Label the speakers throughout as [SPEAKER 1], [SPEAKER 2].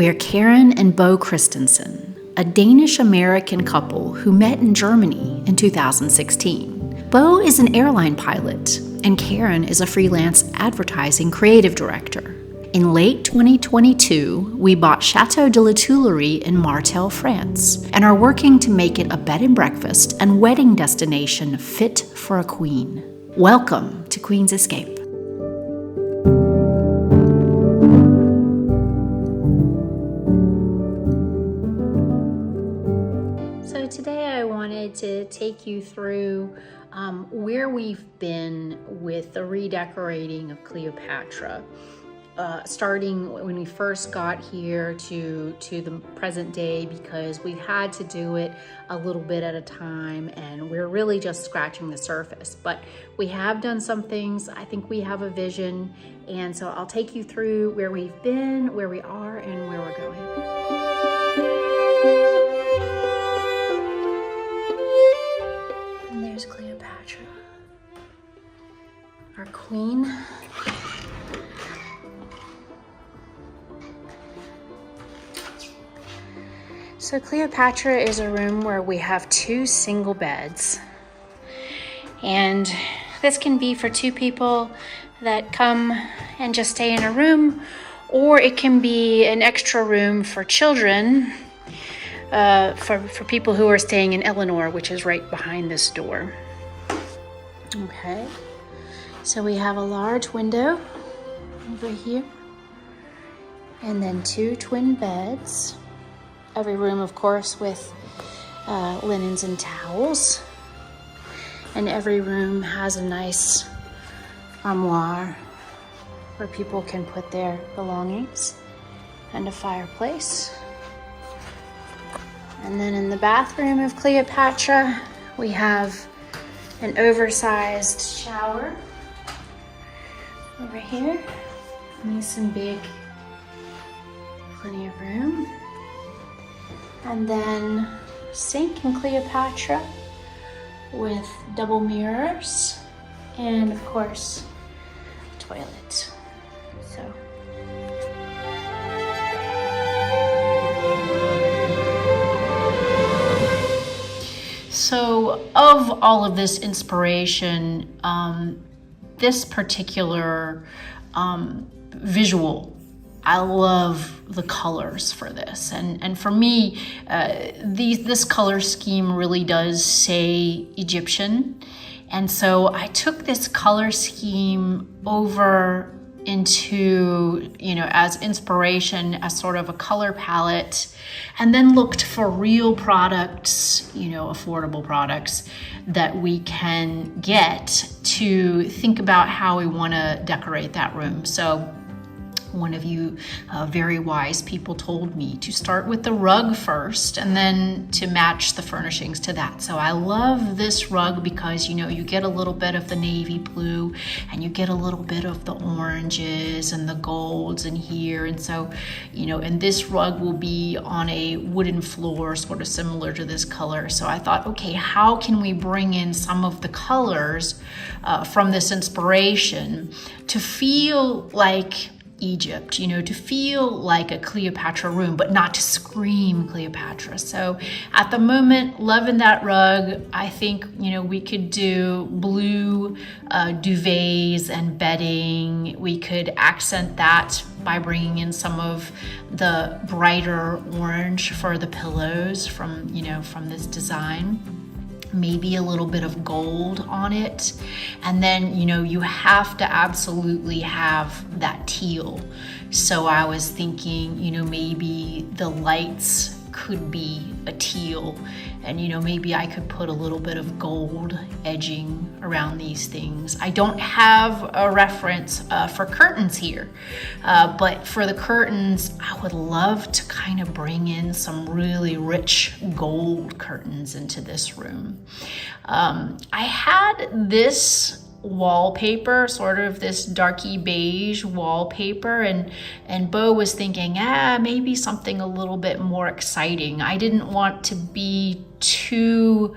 [SPEAKER 1] We're Karen and Bo Christensen, a Danish-American couple who met in Germany in 2016. Bo is an airline pilot, and Karen is a freelance advertising creative director. In late 2022, we bought Château de La Tuilerie in Martel, France, and are working to make it a bed and breakfast and wedding destination fit for a queen. Welcome to Queen's Escape. So today I wanted to take you through where we've been with the redecorating of Cleopatra. Starting when we first got here to the present day, because we had to do it a little bit at a time and we're really just scratching the surface. But we have done some things. I think we have a vision, and so I'll take you through where we've been, where we are, and where we're going. And there's Cleopatra, our queen. So Cleopatra is a room where we have two single beds, and this can be for two people that come and just stay in a room, or it can be an extra room for children, for people who are staying in Eleanor, which is right behind this door. Okay, so we have a large window over here, and then two twin beds. Every room, of course, with linens and towels. And every room has a nice armoire where people can put their belongings, and a fireplace. And then in the bathroom of Cleopatra, we have an oversized shower over here. Nice and big, plenty of room. And then sink in Cleopatra with double mirrors, and of course, toilet. So of all of this inspiration, this particular visual, I love the colors for this, and for me, this color scheme really does say Egyptian, and so I took this color scheme over into, as inspiration, as sort of a color palette, and then looked for real products, affordable products that we can get to think about how we want to decorate that room. So one of you very wise people told me to start with the rug first and then to match the furnishings to that. So I love this rug because, you get a little bit of the navy blue and you get a little bit of the oranges and the golds in here. And so, and this rug will be on a wooden floor, sort of similar to this color. So I thought, okay, how can we bring in some of the colors from this inspiration to feel like Egypt, to feel like a Cleopatra room, but not to scream Cleopatra. So at the moment, loving that rug. I think, we could do blue duvets and bedding. We could accent that by bringing in some of the brighter orange for the pillows from this design. Maybe a little bit of gold on it. And then, you have to absolutely have that teal. So I was thinking, maybe the lights could be a teal, and maybe I could put a little bit of gold edging around these things. I don't have a reference for curtains here, but for the curtains, I would love to kind of bring in some really rich gold curtains into this room. I had this wallpaper, sort of this darky beige wallpaper, and Bo was thinking, maybe something a little bit more exciting. I didn't want to be too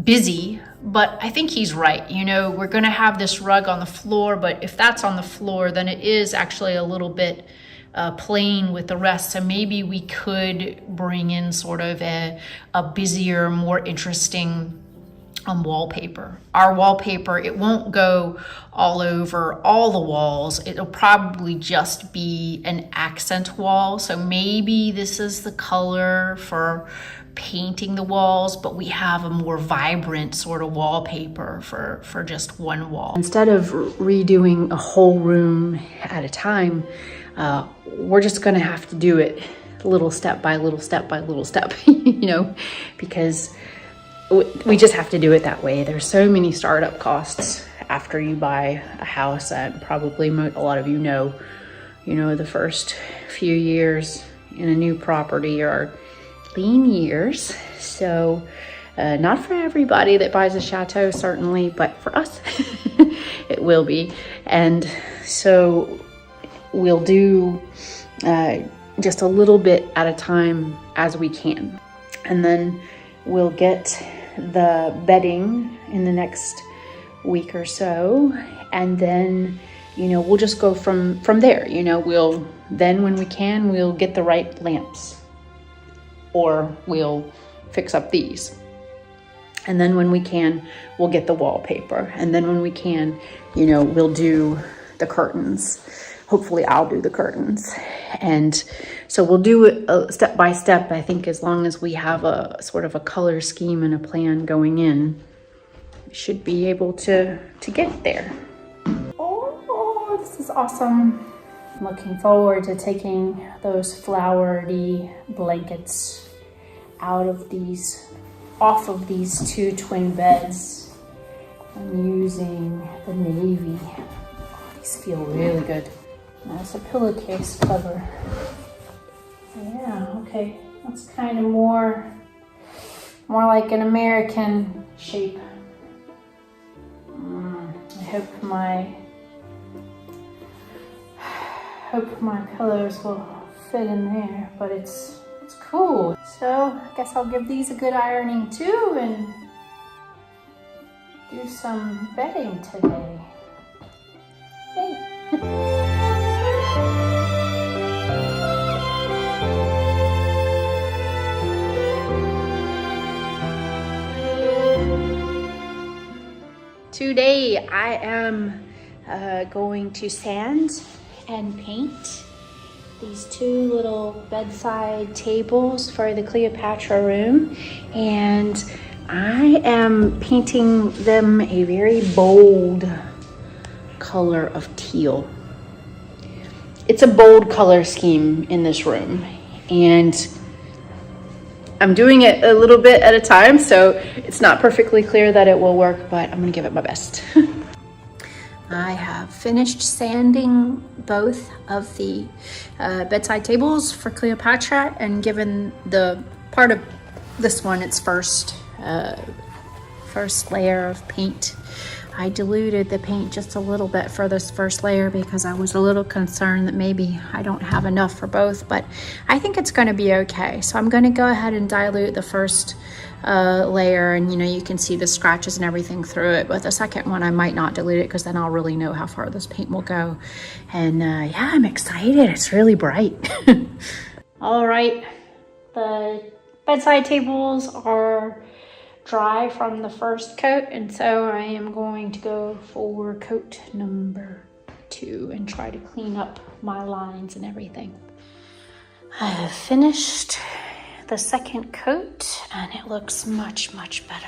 [SPEAKER 1] busy, but I think he's right. We're gonna have this rug on the floor, but if that's on the floor, then it is actually a little bit plain with the rest. So maybe we could bring in sort of a busier, more interesting wallpaper. Our wallpaper, it won't go all over all the walls. It'll probably just be an accent wall. So maybe this is the color for painting the walls, but we have a more vibrant sort of wallpaper for just one wall. Instead of redoing a whole room at a time, we're just gonna have to do it little step by little step by little step, you know, because we just have to do it that way. There's so many startup costs after you buy a house, and probably a lot of you know, the first few years in a new property are lean years. So not for everybody that buys a chateau, certainly, but for us, it will be. And so we'll do just a little bit at a time as we can. And then we'll get the bedding in the next week or so, and then we'll just go from there. Then when we can, we'll get the right lamps, or we'll fix up these, and then when we can, we'll get the wallpaper, and then when we can, we'll do the curtains. Hopefully I'll do the curtains. And so we'll do it step by step. I think as long as we have a sort of a color scheme and a plan going in, we should be able to get there. Oh, this is awesome. I'm looking forward to taking those flowery blankets off of these two twin beds and using the navy. Oh, these feel really good. That's a pillowcase cover. Yeah, okay. That's kind of more like an American shape. I hope my pillows will fit in there, but it's cool. So I guess I'll give these a good ironing too and do some bedding today. Hey. Today I am going to sand and paint these two little bedside tables for the Cleopatra room, and I am painting them a very bold color of teal. It's a bold color scheme in this room, and I'm doing it a little bit at a time, so it's not perfectly clear that it will work, but I'm gonna give it my best. I have finished sanding both of the bedside tables for Cleopatra, and given the part of this one its first layer of paint, I diluted the paint just a little bit for this first layer because I was a little concerned that maybe I don't have enough for both, but I think it's going to be okay. So I'm going to go ahead and dilute the first layer, and you can see the scratches and everything through it, but the second one I might not dilute it because then I'll really know how far this paint will go. And yeah, I'm excited. It's really bright. All right, the bedside tables are dry from the first coat, and so I am going to go for coat number 2 and try to clean up my lines and everything. I have finished the second coat and it looks much better.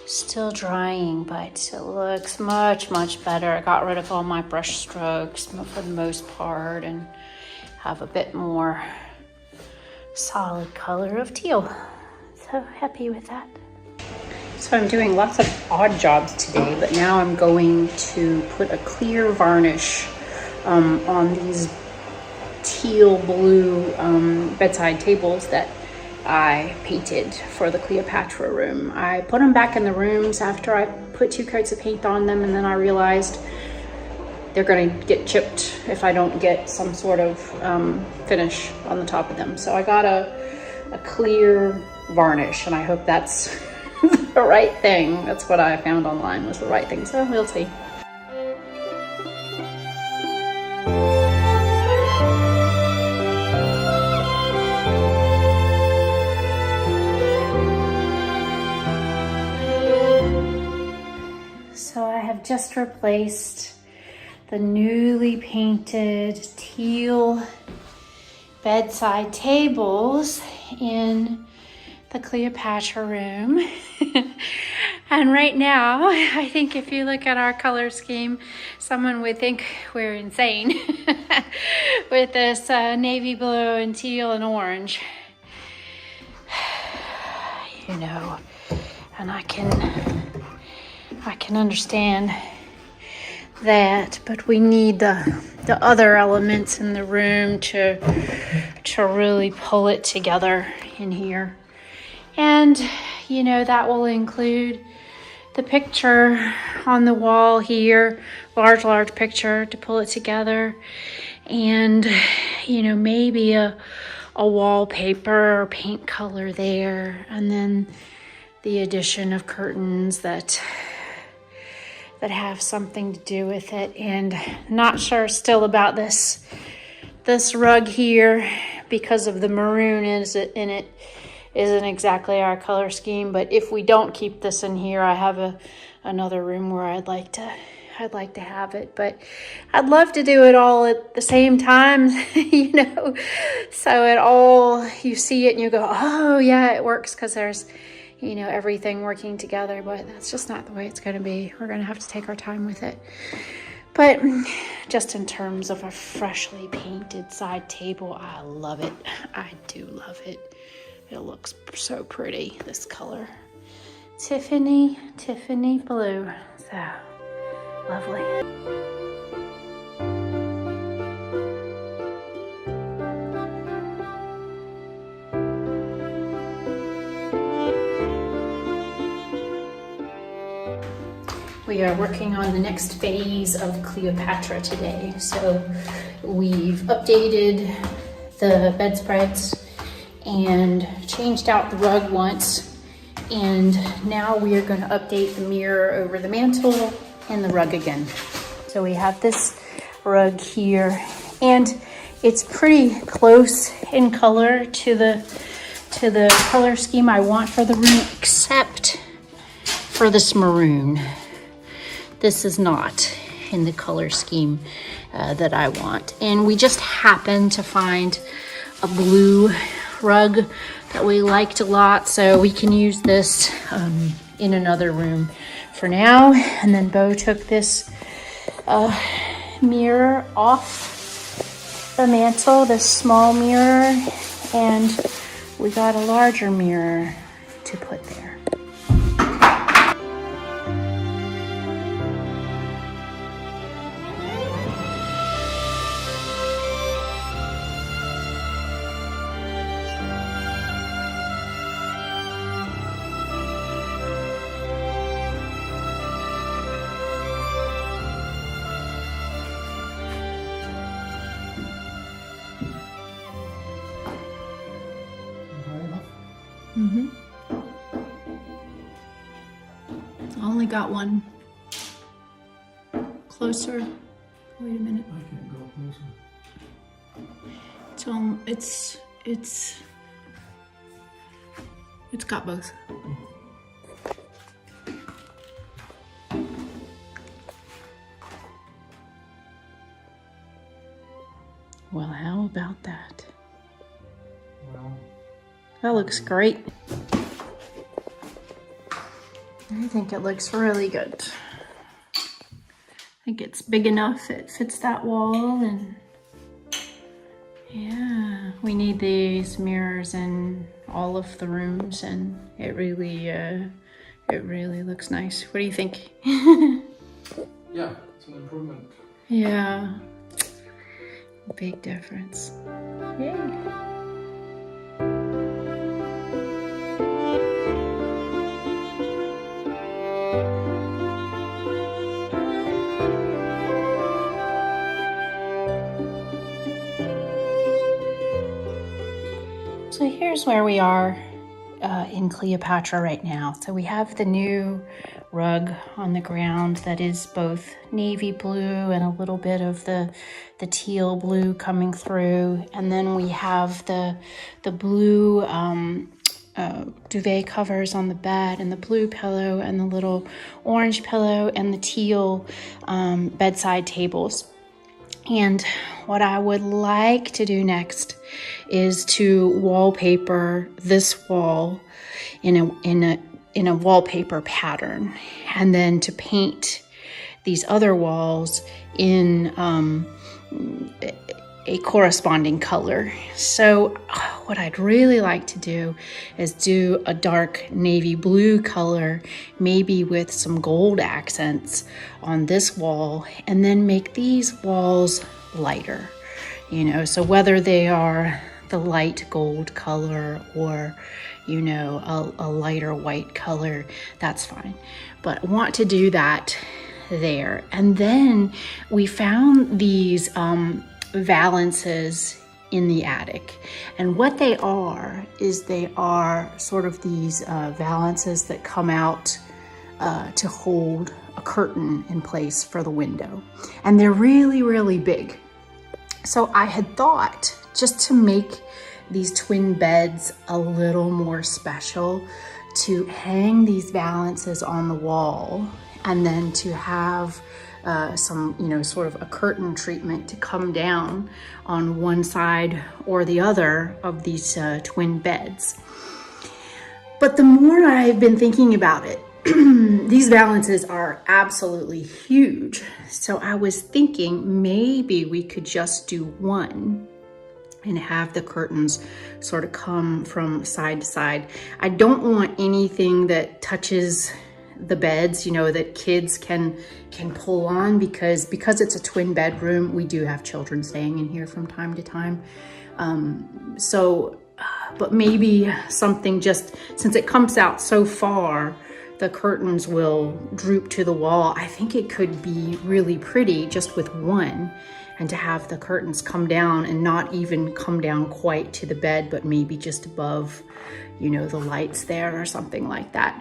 [SPEAKER 1] Still drying, but it looks much better. I got rid of all my brush strokes for the most part and have a bit more solid color of teal. So happy with that. So I'm doing lots of odd jobs today, but now I'm going to put a clear varnish on these teal blue bedside tables that I painted for the Cleopatra room. I put them back in the rooms after I put 2 coats of paint on them, and then I realized they're going to get chipped if I don't get some sort of finish on the top of them. So I got a clear varnish, and I hope that's the right thing. That's what I found online was the right thing, so we'll see. just replaced the newly painted teal bedside tables in the Cleopatra room. And right now, I think if you look at our color scheme, someone would think we're insane with this navy blue and teal and orange. You know, and I can understand that, but we need the other elements in the room to really pull it together in here. And you know, that will include the picture on the wall here, large picture to pull it together, and you know, maybe a wallpaper or paint color there, and then the addition of curtains that have something to do with it. And not sure still about this rug here because of the maroon in it isn't exactly our color scheme. But if we don't keep this in here, I have another room where I'd like to have it, but I'd love to do it all at the same time, you know, so it all, you see it and you go, oh yeah, it works, because there's, you know, everything working together. But that's just not the way it's going to be. We're going to have to take our time with it. But just in terms of a freshly painted side table, I love it. I do love it. It looks so pretty, this color. Tiffany blue. So lovely. We are working on the next phase of Cleopatra today. So we've updated the bedspreads and changed out the rug once. And now we are going to update the mirror over the mantle and the rug again. So we have this rug here, and it's pretty close in color to the color scheme I want for the room, except for this maroon. This is not in the color scheme that I want. And we just happened to find a blue rug that we liked a lot, so we can use this in another room for now. And then Bo took this mirror off the mantle, this small mirror, and we got a larger mirror to put there. I only got one. Closer. Wait a minute.
[SPEAKER 2] I can't go closer.
[SPEAKER 1] It's got both. Well, how about that?
[SPEAKER 2] Well,
[SPEAKER 1] that looks great. I think it looks really good. I think it's big enough. It fits that wall, and yeah, we need these mirrors in all of the rooms, and it really looks nice. What do you think?
[SPEAKER 2] yeah, it's an improvement.
[SPEAKER 1] Yeah, big difference. Yay. So here's where we are in Cleopatra right now. So we have the new rug on the ground that is both navy blue and a little bit of the teal blue coming through. And then we have the blue duvet covers on the bed, and the blue pillow, and the little orange pillow, and the teal bedside tables. And what I would like to do next is to wallpaper this wall in a wallpaper pattern, and then to paint these other walls in a corresponding color. So what I'd really like to do is do a dark navy blue color, maybe with some gold accents on this wall, and then make these walls lighter, you know, so whether they are the light gold color or, you know, a lighter white color, that's fine. But I want to do that there. And then we found these valances in the attic, and what they are is they are sort of these valances that come out to hold a curtain in place for the window, and they're really, really big. So I had thought, just to make these twin beds a little more special, to hang these valances on the wall, and then to have some, you know, sort of a curtain treatment to come down on one side or the other of these twin beds. But the more I've been thinking about it, these valances are absolutely huge. So I was thinking maybe we could just do one and have the curtains sort of come from side to side. I don't want anything that touches the beds, you know, that kids can pull on, because it's a twin bedroom. We do have children staying in here from time to time. But maybe something, just since it comes out so far, the curtains will droop to the wall. I think it could be really pretty just with one, and to have the curtains come down and not even come down quite to the bed, but maybe just above, you know, the lights there or something like that.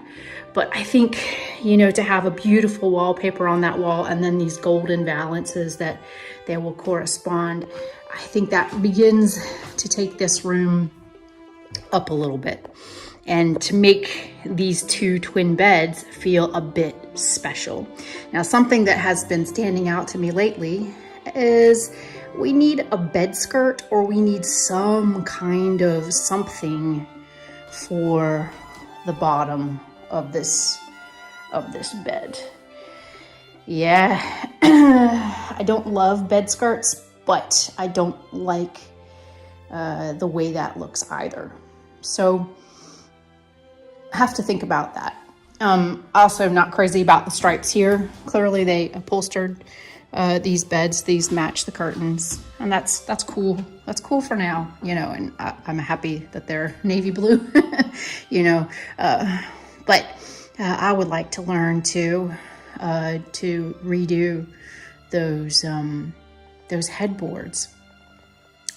[SPEAKER 1] But I think, you know, to have a beautiful wallpaper on that wall, and then these golden valances that they will correspond, I think that begins to take this room up a little bit, and to make these two twin beds feel a bit special. Now, something that has been standing out to me lately is we need a bed skirt, or we need some kind of something for the bottom of this bed. Yeah, I don't love bed skirts, but I don't like the way that looks either. So I have to think about that. Also not crazy about the stripes here. Clearly they upholstered these beds. These match the curtains, and that's cool. That's cool for now, you know, and I'm happy that they're navy blue, you know, but I would like to learn to redo those headboards.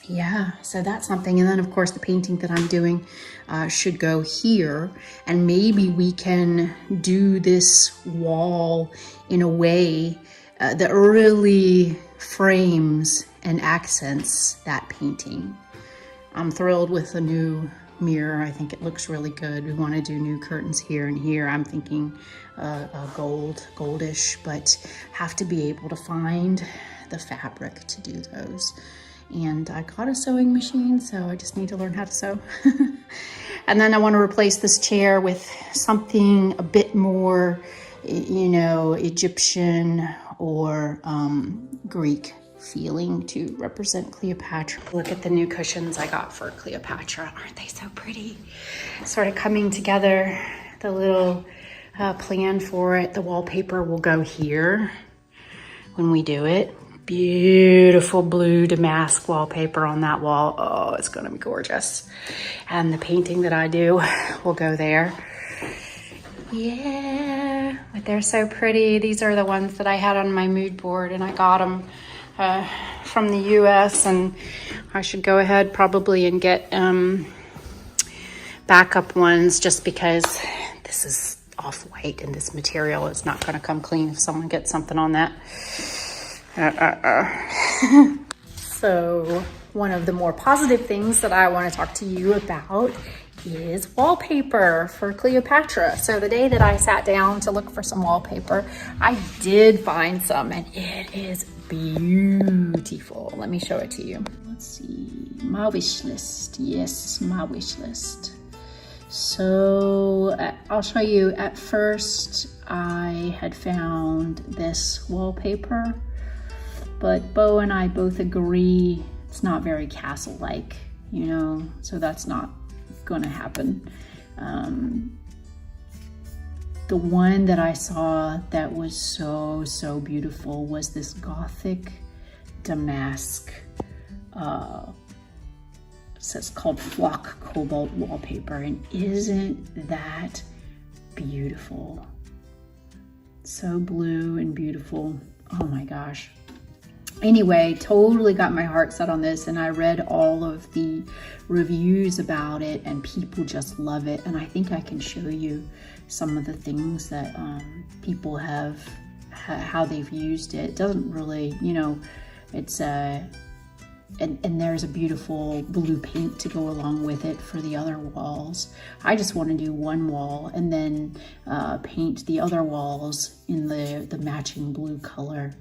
[SPEAKER 1] Yeah, so that's something. And then of course the painting that I'm doing should go here, and maybe we can do this wall in a way that really frames and accents that painting. I'm thrilled with the new mirror. I think it looks really good. We want to do new curtains here and here. I'm thinking goldish, but have to be able to find the fabric to do those. And I got a sewing machine, so I just need to learn how to sew. And then I want to replace this chair with something a bit more, you know, Egyptian or Greek feeling to represent Cleopatra. Look at the new cushions I got for Cleopatra. Aren't they so pretty? Sort of coming together, the little plan for it. The wallpaper will go here when we do it. Beautiful blue damask wallpaper on that wall. Oh, it's gonna be gorgeous. And the painting that I do will go there. Yeah, but they're so pretty. These are the ones that I had on my mood board, and I got them from the US, and I should go ahead probably and get backup ones, just because this is off-white and this material is not gonna come clean if someone gets something on that. So one of the more positive things that I want to talk to you about is wallpaper for Cleopatra. So the day that I sat down to look for some wallpaper, I did find some, and it is beautiful. Let me show it to you. Let's see, my wish list. Yes, my wish list. So I'll show you. At first, I had found this wallpaper, but Bo and I both agree it's not very castle-like, you know, so that's not gonna happen. The one that I saw that was so beautiful was this Gothic damask. It's called Flock Cobalt wallpaper, and isn't that beautiful? So blue and beautiful. Oh my gosh. Anyway, totally got my heart set on this, and I read all of the reviews about it, and people just love it. And I think I can show you some of the things that people have, how they've used it. It doesn't really, you know, it's and there's a beautiful blue paint to go along with it for the other walls. I just want to do one wall and then paint the other walls in the matching blue color.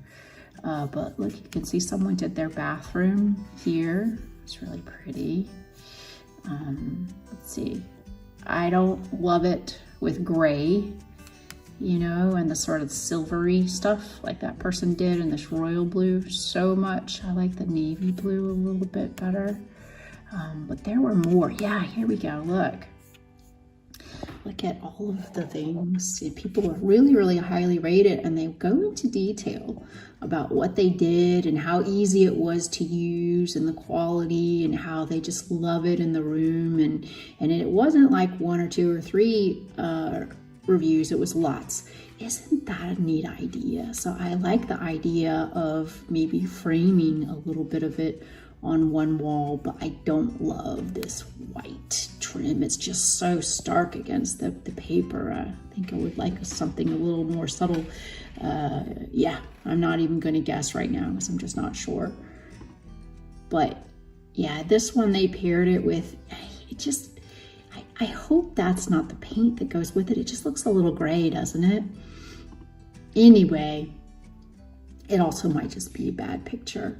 [SPEAKER 1] But look, you can see someone did their bathroom here. It's really pretty. Let's see. I don't love it with gray, you know, and the sort of silvery stuff like that person did in this royal blue so much. I like the navy blue a little bit better. But there were more. Yeah, here we go. Look at all of the things. People are really highly rated, and they go into detail about what they did and how easy it was to use and the quality and how they just love it in the room. And it wasn't like 1 or 2 or 3 reviews, it was lots. Isn't that a neat idea? So I like the idea of maybe framing a little bit of it on one wall, but I don't love this white trim. It's just so stark against the paper. I think I would like something a little more subtle. Yeah, I'm not even going to guess right now because I'm just not sure. But yeah, this one they paired it with, it just, I hope that's not the paint that goes with it. It just looks a little gray, doesn't it? Anyway, it also might just be a bad picture.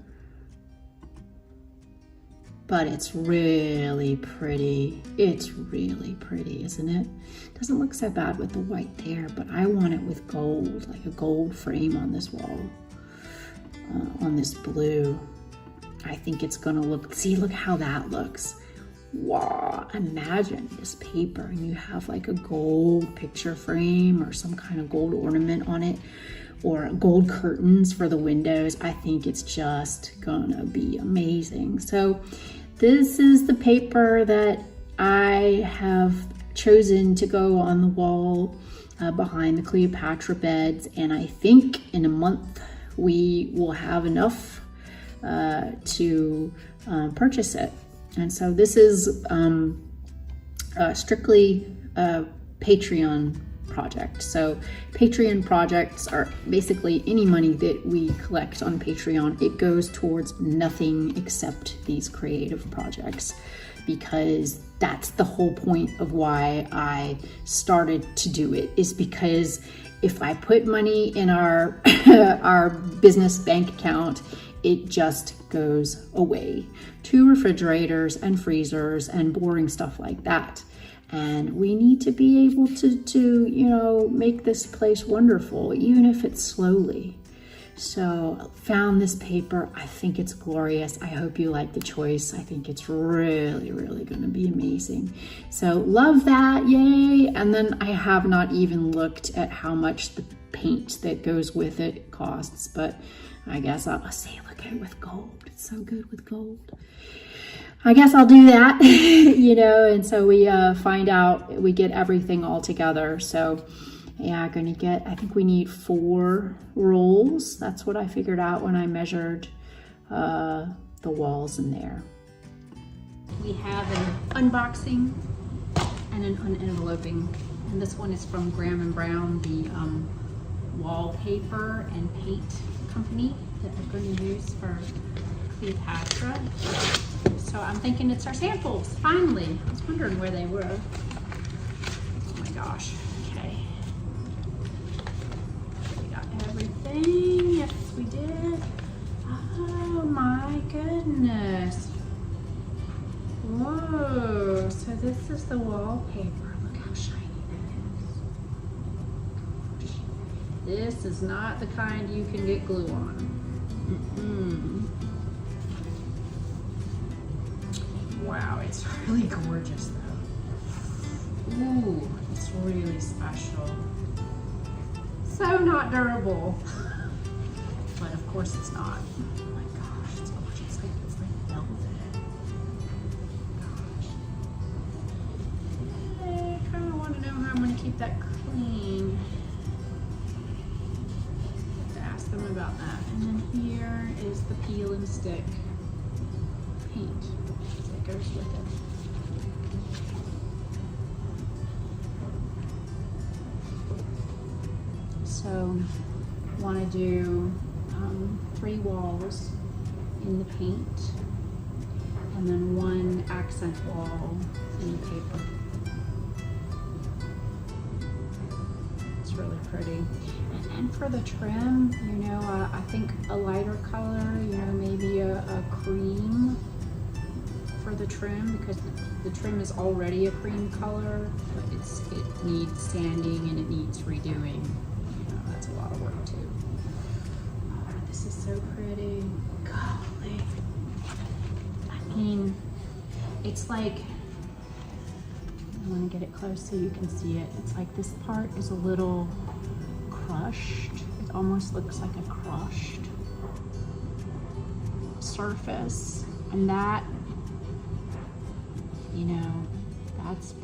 [SPEAKER 1] But it's really pretty. It's really pretty, isn't it? Doesn't look so bad with the white there, but I want it with gold, like a gold frame on this wall, on this blue. I think it's gonna look, see, look how that looks. Wow, imagine this paper and you have like a gold picture frame or some kind of gold ornament on it, or gold curtains for the windows. I think it's just gonna be amazing. So this is the paper that I have chosen to go on the wall behind the Cleopatra beds, and I think in a month we will have enough to purchase it. And so this is strictly a Patreon project. So Patreon projects are basically any money that we collect on Patreon. It goes towards nothing except these creative projects, because that's the whole point of why I started to do it, is because if I put money in our our business bank account, it just goes away to refrigerators and freezers and boring stuff like that. And we need to be able to you know, make this place wonderful, even if it's slowly. So found this paper. I think it's glorious. I hope you like the choice. I think it's really going to be amazing. So love that, yay. And then I have not even looked at how much the paint that goes with it costs, but I guess I'll say, look at it with gold. It's so good with gold. I guess I'll do that, you know, and so we find out, we get everything all together. So yeah, gonna get, I think we need 4 rolls. That's what I figured out when I measured the walls in there. We have an unboxing and an unenveloping, and this one is from Graham & Brown, the wallpaper and paint company that we're going to use for Cleopatra. So So I'm thinking it's our samples, finally. I was wondering where they were. Oh my gosh, okay. We got everything, yes we did. Oh my goodness. Whoa, so this is the wallpaper. Look how shiny that is. This is not the kind you can get glue on. Wow, it's really gorgeous though. Ooh, it's really special. So not durable. But of course it's not. Oh my gosh, it's gorgeous. It's like velvet. Gosh. I kind of want to know how I'm going to keep that clean. I have to ask them about that. And then here is the peel and stick paint that goes with it. So want to do 3 walls in the paint and then 1 accent wall in the paper. It's really pretty. And then for the trim, you know, I think a lighter color, you know, maybe a cream for the trim, because the trim is already a cream color, but it needs sanding and it needs redoing. You know, that's a lot of work too. Oh, this is so pretty. Golly. I mean, it's like, I want to get it close so you can see it. It's like this part is a little crushed. It almost looks like a crushed surface. And that, you know,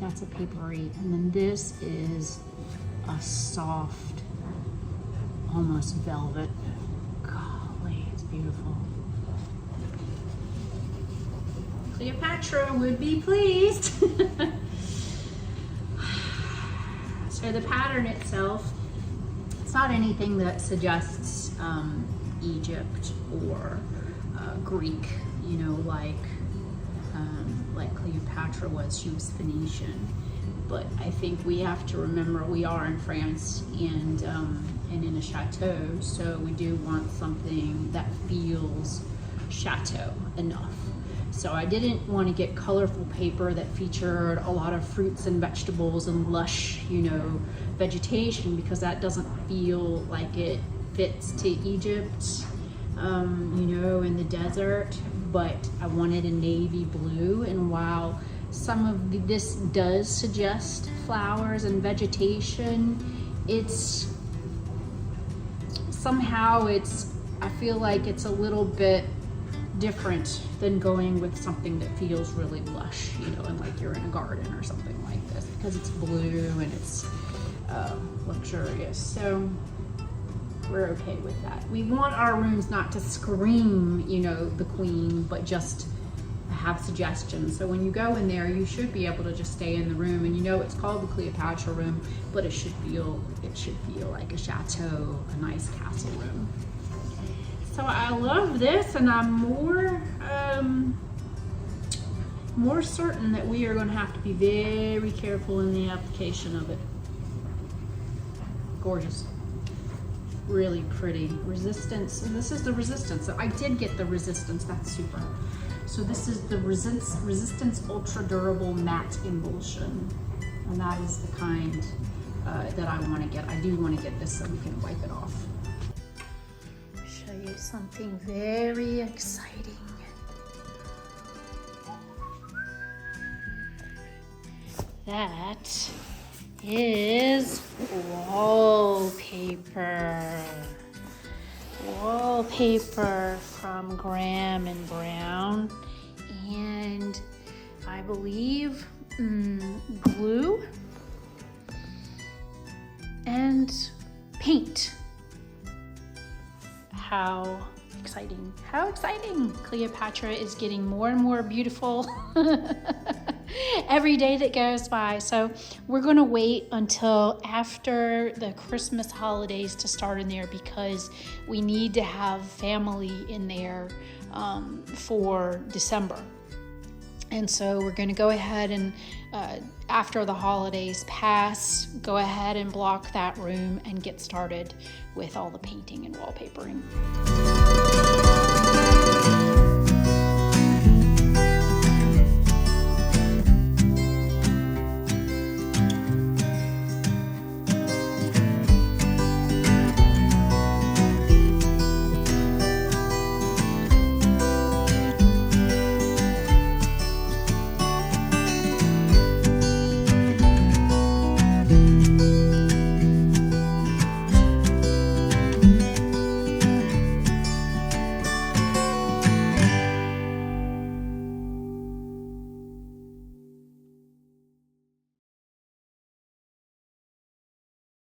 [SPEAKER 1] that's a papery. And then this is a soft, almost velvet. Golly, it's beautiful. Cleopatra would be pleased. So the pattern itself, it's not anything that suggests Egypt or Greek, you know, like Cleopatra was. She was Phoenician. But I think we have to remember we are in France and in a chateau, so we do want something that feels chateau enough. So I didn't want to get colorful paper that featured a lot of fruits and vegetables and lush, you know, vegetation, because that doesn't feel like it fits to Egypt, you know, in the desert. But I wanted a navy blue, and while some of this does suggest flowers and vegetation, it's somehow I feel like it's a little bit different than going with something that feels really lush, you know, and like you're in a garden or something like this, because it's blue and it's luxurious. So we're okay with that. We want our rooms not to scream, you know, the queen, but just have suggestions. So when you go in there, you should be able to just stay in the room, and you know it's called the Cleopatra room, but it should feel like a chateau, a nice castle room. So I love this, and I'm more certain that we are going to have to be very careful in the application of it. Gorgeous. Really pretty. Resistance, and this is the resistance. So I did get the resistance, that's super. So this is the resistance ultra durable matte emulsion, and that is the kind that I want to get. I do want to get this so we can wipe it off. Show you something very exciting. That is wallpaper. Wallpaper from Graham and Brown, and I believe glue and paint. How exciting. How exciting. Cleopatra is getting more and more beautiful every day that goes by. So we're going to wait until after the Christmas holidays to start in there, because we need to have family in there for December. And so we're going to go ahead and after the holidays pass, go ahead and block that room and get started with all the painting and wallpapering.